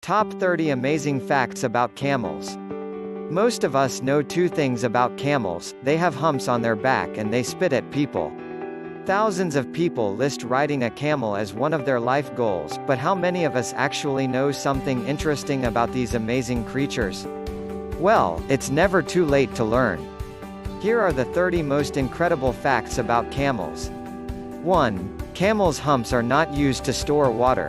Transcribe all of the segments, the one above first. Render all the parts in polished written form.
Top 30 Amazing Facts About Camels. Most of us know two things about camels: they have humps on their back and they spit at people. Thousands of people list riding a camel as one of their life goals, but how many of us actually know something interesting about these amazing creatures? Well, it's never too late to learn. Here are the 30 most incredible facts about camels. 1. Camels' humps are not used to store water.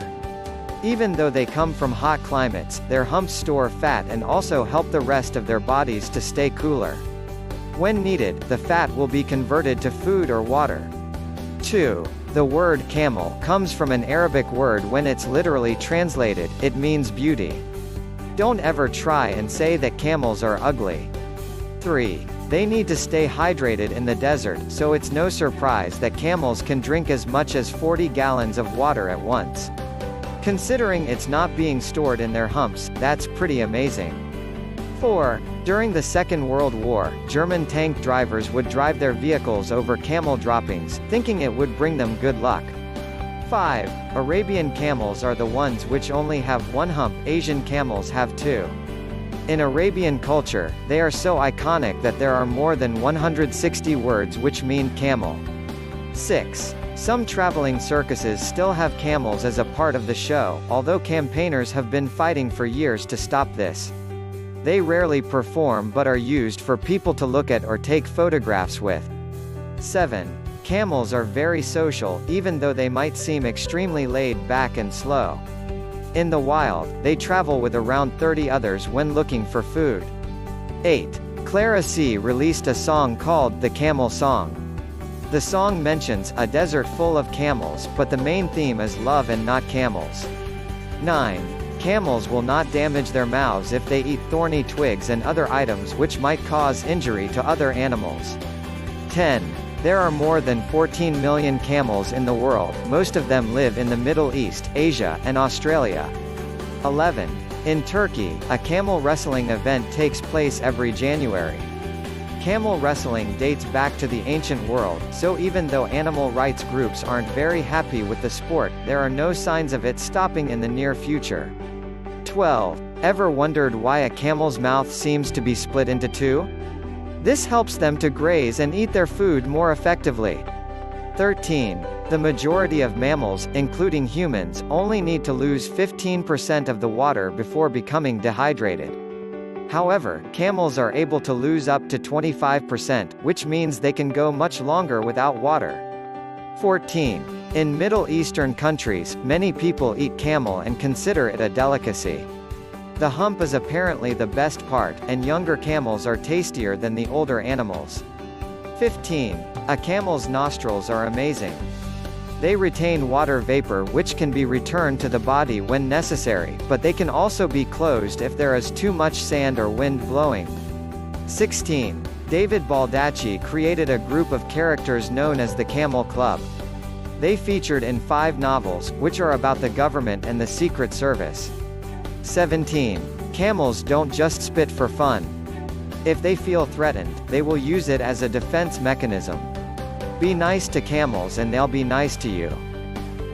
Even though they come from hot climates, their humps store fat and also help the rest of their bodies to stay cooler. When needed, the fat will be converted to food or water. 2. The word camel comes from an Arabic word. When it's literally translated, it means beauty. Don't ever try and say that camels are ugly. 3. They need to stay hydrated in the desert, so it's no surprise that camels can drink as much as 40 gallons of water at once. Considering it's not being stored in their humps, that's pretty amazing. 4. During the Second World War, German tank drivers would drive their vehicles over camel droppings, thinking it would bring them good luck. 5. Arabian camels are the ones which only have one hump. Asian camels have two. In Arabian culture, they are so iconic that there are more than 160 words which mean camel. 6. Some traveling circuses still have camels as a part of the show, although campaigners have been fighting for years to stop this. They rarely perform but are used for people to look at or take photographs with. 7. Camels are very social, even though they might seem extremely laid back and slow. In the wild, they travel with around 30 others when looking for food. 8. Clara C. released a song called The Camel Song. The song mentions a desert full of camels, but the main theme is love and not camels. 9. Camels will not damage their mouths if they eat thorny twigs and other items which might cause injury to other animals. 10. There are more than 14 million camels in the world. Most of them live in the Middle East, Asia, and Australia. 11. In Turkey, a camel wrestling event takes place every January. Camel wrestling dates back to the ancient world, so even though animal rights groups aren't very happy with the sport, there are no signs of it stopping in the near future. 12. Ever wondered why a camel's mouth seems to be split into two? This helps them to graze and eat their food more effectively. 13. The majority of mammals, including humans, only need to lose 15% of the water before becoming dehydrated. However, camels are able to lose up to 25%, which means they can go much longer without water. 14. In Middle Eastern countries, many people eat camel and consider it a delicacy. The hump is apparently the best part, and younger camels are tastier than the older animals. 15. A camel's nostrils are amazing. They retain water vapor which can be returned to the body when necessary, but they can also be closed if there is too much sand or wind blowing. 16. David Baldacci created a group of characters known as the Camel Club. They featured in 5 novels, which are about the government and the Secret Service. 17. Camels don't just spit for fun. If they feel threatened, they will use it as a defense mechanism. Be nice to camels and they'll be nice to you.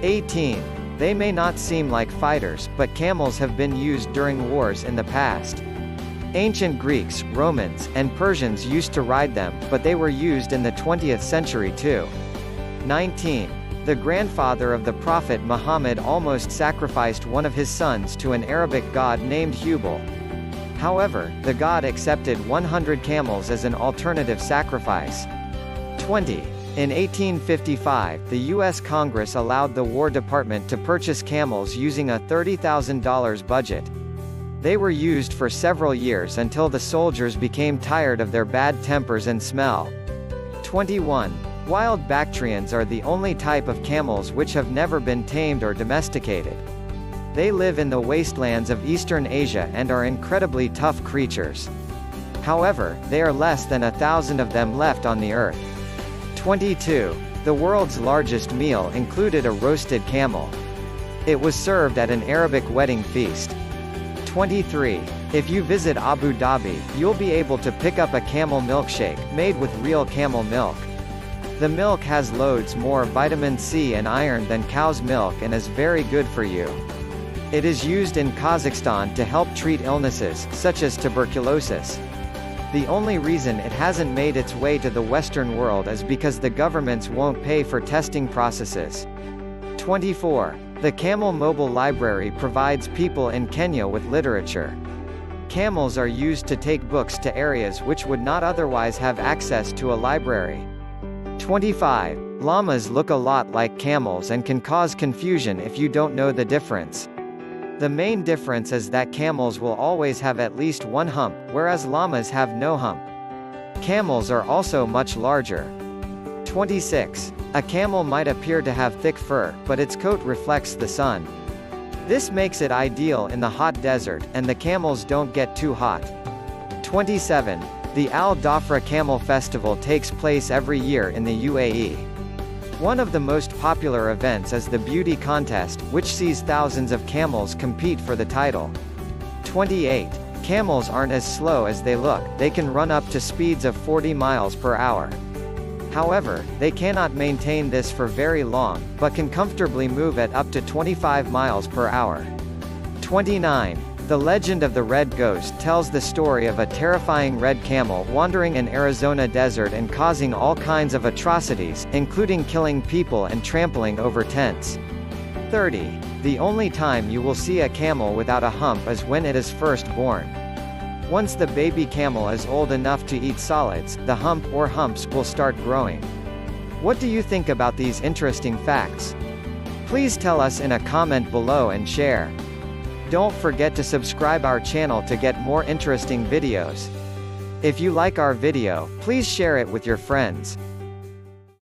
18. They may not seem like fighters, but camels have been used during wars in the past. Ancient Greeks, Romans, and Persians used to ride them, but they were used in the 20th century too. 19. The grandfather of the Prophet Muhammad almost sacrificed one of his sons to an Arabic god named Hubal. However, the god accepted 100 camels as an alternative sacrifice. 20. In 1855, the U.S. Congress allowed the War Department to purchase camels using a $30,000 budget. They were used for several years until the soldiers became tired of their bad tempers and smell. 21. Wild Bactrians are the only type of camels which have never been tamed or domesticated. They live in the wastelands of Eastern Asia and are incredibly tough creatures. However, there are less than 1,000 of them left on the earth. 22. The world's largest meal included a roasted camel. It was served at an Arabic wedding feast. 23. If you visit Abu Dhabi, you'll be able to pick up a camel milkshake, made with real camel milk. The milk has loads more vitamin C and iron than cow's milk and is very good for you. It is used in Kazakhstan to help treat illnesses, such as tuberculosis. The only reason it hasn't made its way to the Western world is because the governments won't pay for testing processes. 24. The Camel Mobile Library provides people in Kenya with literature. Camels are used to take books to areas which would not otherwise have access to a library. 25. Llamas look a lot like camels and can cause confusion if you don't know the difference. The main difference is that camels will always have at least one hump, whereas llamas have no hump. Camels are also much larger. 26. A camel might appear to have thick fur, but its coat reflects the sun. This makes it ideal in the hot desert, and the camels don't get too hot. 27. The Al Dhafra Camel Festival takes place every year in the UAE. One of the most popular events is the beauty contest, which sees thousands of camels compete for the title. 28. Camels aren't as slow as they look, they can run up to speeds of 40 miles per hour. However, they cannot maintain this for very long, but can comfortably move at up to 25 miles per hour. 29. The legend of the Red Ghost tells the story of a terrifying red camel wandering in Arizona desert and causing all kinds of atrocities, including killing people and trampling over tents. 30. The only time you will see a camel without a hump is when it is first born. Once the baby camel is old enough to eat solids, the hump or humps will start growing. What do you think about these interesting facts? Please tell us in a comment below and share. Don't forget to subscribe our channel to get more interesting videos. If you like our video, please share it with your friends.